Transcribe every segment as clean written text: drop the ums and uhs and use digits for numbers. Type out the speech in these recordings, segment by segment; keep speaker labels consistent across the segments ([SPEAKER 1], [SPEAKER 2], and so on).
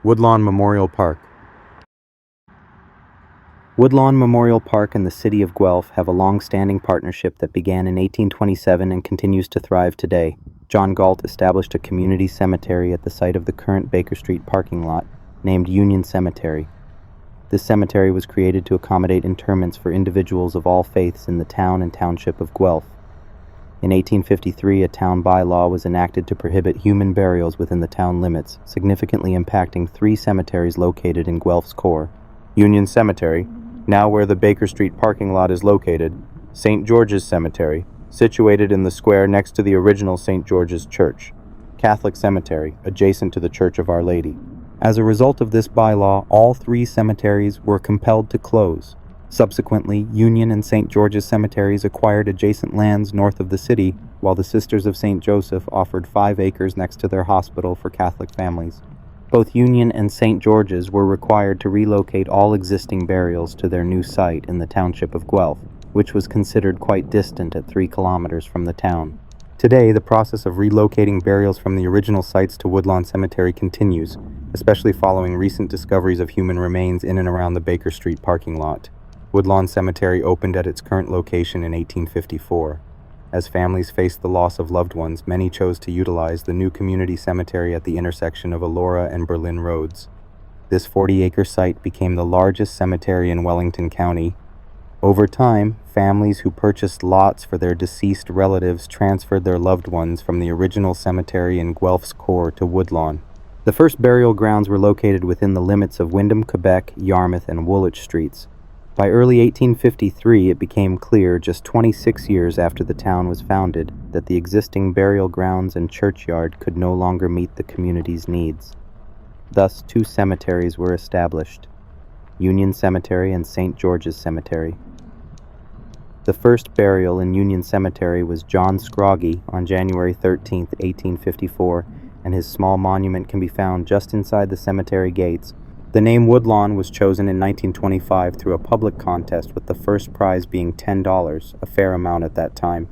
[SPEAKER 1] Woodlawn Memorial Park. Woodlawn Memorial Park and the city of Guelph have a long-standing partnership that began in 1827 and continues to thrive today. John Galt established a community cemetery at the site of the current Baker Street parking lot, named Union Cemetery. This cemetery was created to accommodate interments for individuals of all faiths in the town and township of Guelph. In 1853, a town bylaw was enacted to prohibit human burials within the town limits, significantly impacting 3 cemeteries located in Guelph's core. Union Cemetery, now where the Baker Street parking lot is located; St. George's Cemetery, situated in the square next to the original St. George's Church; Catholic Cemetery, adjacent to the Church of Our Lady. As a result of this bylaw, all 3 cemeteries were compelled to close. Subsequently, Union and St. George's cemeteries acquired adjacent lands north of the city, while the Sisters of St. Joseph offered 5 acres next to their hospital for Catholic families. Both Union and St. George's were required to relocate all existing burials to their new site in the township of Guelph, which was considered quite distant at 3 kilometers from the town. Today, the process of relocating burials from the original sites to Woodlawn Cemetery continues, especially following recent discoveries of human remains in and around the Baker Street parking lot. Woodlawn Cemetery opened at its current location in 1854. As families faced the loss of loved ones, many chose to utilize the new community cemetery at the intersection of Elora and Berlin Roads. This 40-acre site became the largest cemetery in Wellington County. Over time, families who purchased lots for their deceased relatives transferred their loved ones from the original cemetery in Guelph's core to Woodlawn. The first burial grounds were located within the limits of Windham, Quebec, Yarmouth, and Woolwich Streets. By early 1853, it became clear, just 26 years after the town was founded, that the existing burial grounds and churchyard could no longer meet the community's needs. Thus, 2 cemeteries were established: Union Cemetery and St. George's Cemetery. The first burial in Union Cemetery was John Scroggie on January 13, 1854, and his small monument can be found just inside the cemetery gates. The name Woodlawn was chosen in 1925 through a public contest, with the first prize being $10, a fair amount at that time.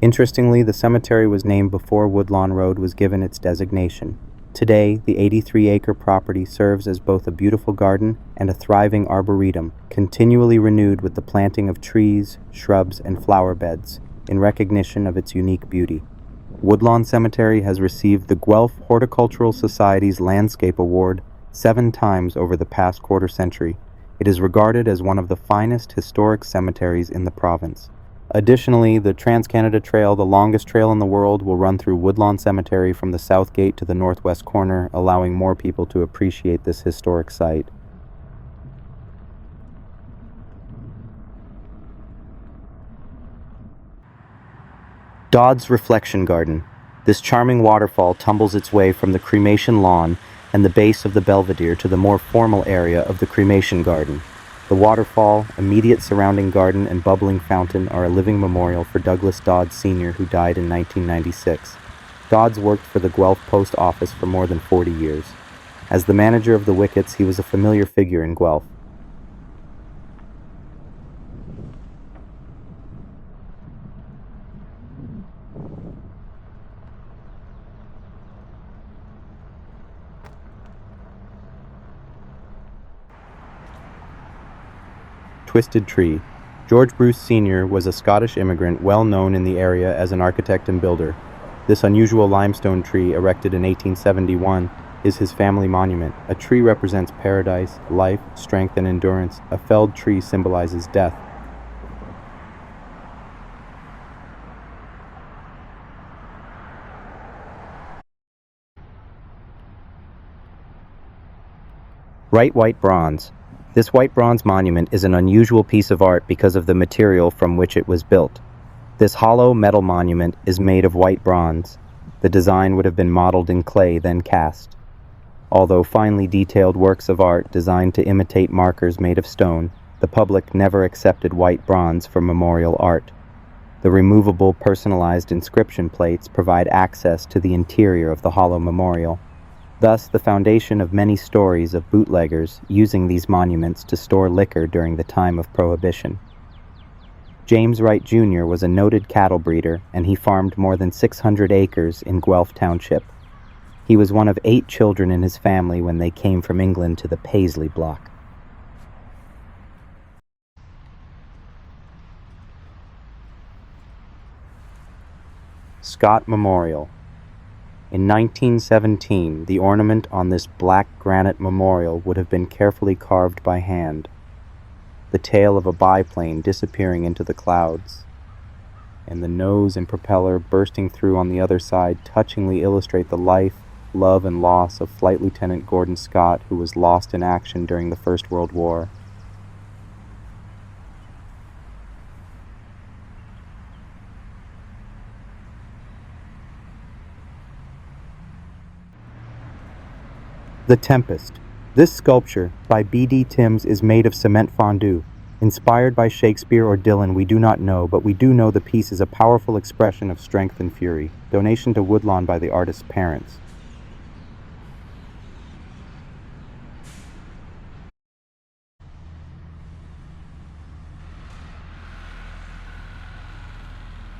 [SPEAKER 1] Interestingly, the cemetery was named before Woodlawn Road was given its designation. Today, the 83-acre property serves as both a beautiful garden and a thriving arboretum, continually renewed with the planting of trees, shrubs, and flower beds, in recognition of its unique beauty. Woodlawn Cemetery has received the Guelph Horticultural Society's Landscape Award 7 times over the past quarter century. It is regarded as one of the finest historic cemeteries in the province. Additionally, the Trans-Canada Trail, the longest trail in the world, will run through Woodlawn Cemetery from the south gate to the northwest corner, allowing more people to appreciate this historic site. Dodd's Reflection Garden. This charming waterfall tumbles its way from the cremation lawn and the base of the belvedere to the more formal area of the cremation garden. The waterfall, immediate surrounding garden, and bubbling fountain are a living memorial for Douglas Dodd Sr., who died in 1996. Dodds worked for the Guelph Post Office for more than 40 years. As the manager of the wickets, he was a familiar figure in Guelph. Twisted Tree. George Bruce Sr. was a Scottish immigrant well known in the area as an architect and builder. This unusual limestone tree, erected in 1871, is his family monument. A tree represents paradise, life, strength, and endurance. A felled tree symbolizes death. Bright white bronze. This white bronze monument is an unusual piece of art because of the material from which it was built. This hollow metal monument is made of white bronze. The design would have been modeled in clay, then cast. Although finely detailed works of art designed to imitate markers made of stone, the public never accepted white bronze for memorial art. The removable personalized inscription plates provide access to the interior of the hollow memorial. Thus, the foundation of many stories of bootleggers using these monuments to store liquor during the time of Prohibition. James Wright Jr. was a noted cattle breeder, and he farmed more than 600 acres in Guelph Township. He was one of 8 children in his family when they came from England to the Paisley block. Scott Memorial. In 1917, the ornament on this black granite memorial would have been carefully carved by hand, the tail of a biplane disappearing into the clouds, and the nose and propeller bursting through on the other side touchingly illustrate the life, love, and loss of Flight Lieutenant Gordon Scott, who was lost in action during the First World War. The Tempest. This sculpture, by B.D. Timms, is made of cement fondue. Inspired by Shakespeare or Dylan, we do not know, but we do know the piece is a powerful expression of strength and fury. Donation to Woodlawn by the artist's parents.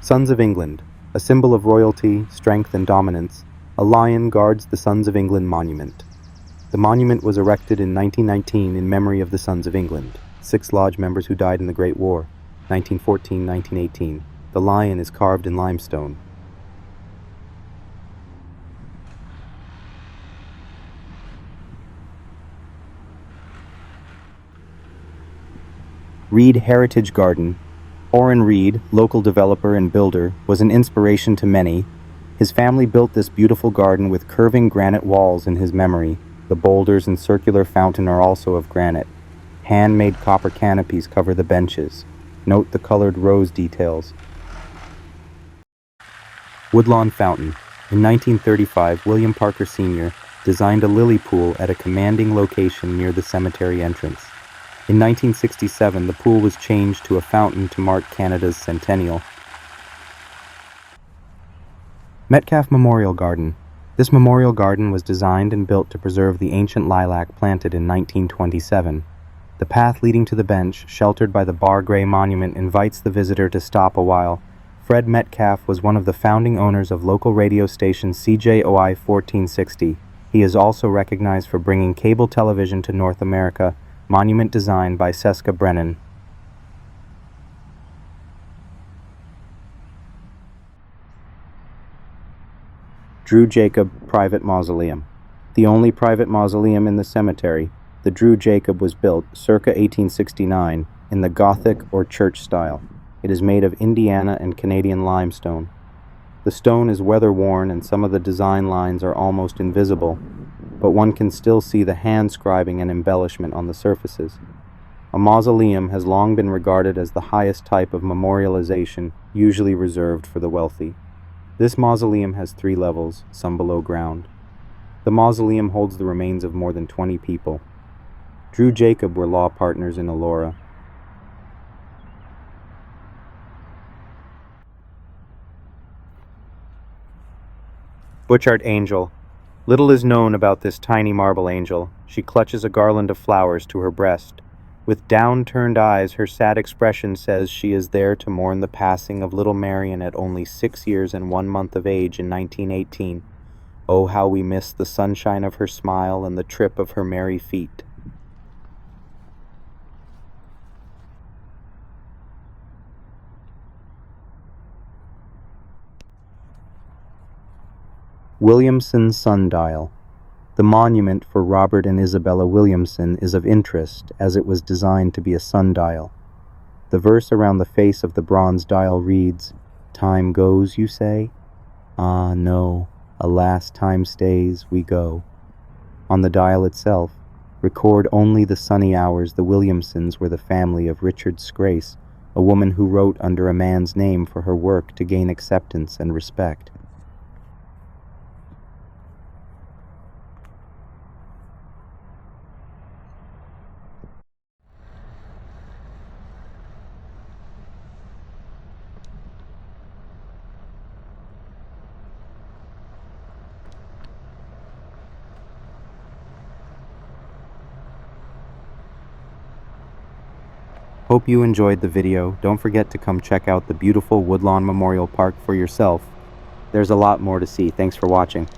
[SPEAKER 1] Sons of England. A symbol of royalty, strength, and dominance, a lion guards the Sons of England monument. The monument was erected in 1919 in memory of the Sons of England, 6 lodge members who died in the Great War, 1914-1918. The lion is carved in limestone. Reed Heritage Garden. Orrin Reed, local developer and builder, was an inspiration to many. His family built this beautiful garden with curving granite walls in his memory. The boulders and circular fountain are also of granite. Handmade copper canopies cover the benches. Note the colored rose details. Woodlawn Fountain. In 1935, William Parker Sr. designed a lily pool at a commanding location near the cemetery entrance. In 1967, the pool was changed to a fountain to mark Canada's centennial. Metcalfe Memorial Garden. This memorial garden was designed and built to preserve the ancient lilac planted in 1927. The path leading to the bench, sheltered by the Bar Gray Monument, invites the visitor to stop a while. Fred Metcalfe was one of the founding owners of local radio station CJOI 1460. He is also recognized for bringing cable television to North America. Monument designed by Seska Brennan. Drew Jacob Private Mausoleum. The only private mausoleum in the cemetery, the Drew Jacob was built circa 1869 in the Gothic or church style. It is made of Indiana and Canadian limestone. The stone is weather-worn and some of the design lines are almost invisible, but one can still see the hand scribing and embellishment on the surfaces. A mausoleum has long been regarded as the highest type of memorialization, usually reserved for the wealthy. This mausoleum has 3 levels, some below ground. The mausoleum holds the remains of more than 20 people. Drew Jacob were law partners in Elora. Butchart Angel. Little is known about this tiny marble angel. She clutches a garland of flowers to her breast. With down-turned eyes, her sad expression says she is there to mourn the passing of little Marion at only 6 years and 1 month of age in 1918. Oh, how we miss the sunshine of her smile and the trip of her merry feet. Williamson Sundial. The monument for Robert and Isabella Williamson is of interest as it was designed to be a sundial. The verse around the face of the bronze dial reads, "Time goes, you say? Ah, no, alas, time stays, we go." On the dial itself, record only the sunny hours. The Williamsons were the family of Richard Scrace, a woman who wrote under a man's name for her work to gain acceptance and respect. Hope you enjoyed the video. Don't forget to come check out the beautiful Woodlawn Memorial Park for yourself. There's a lot more to see. Thanks for watching.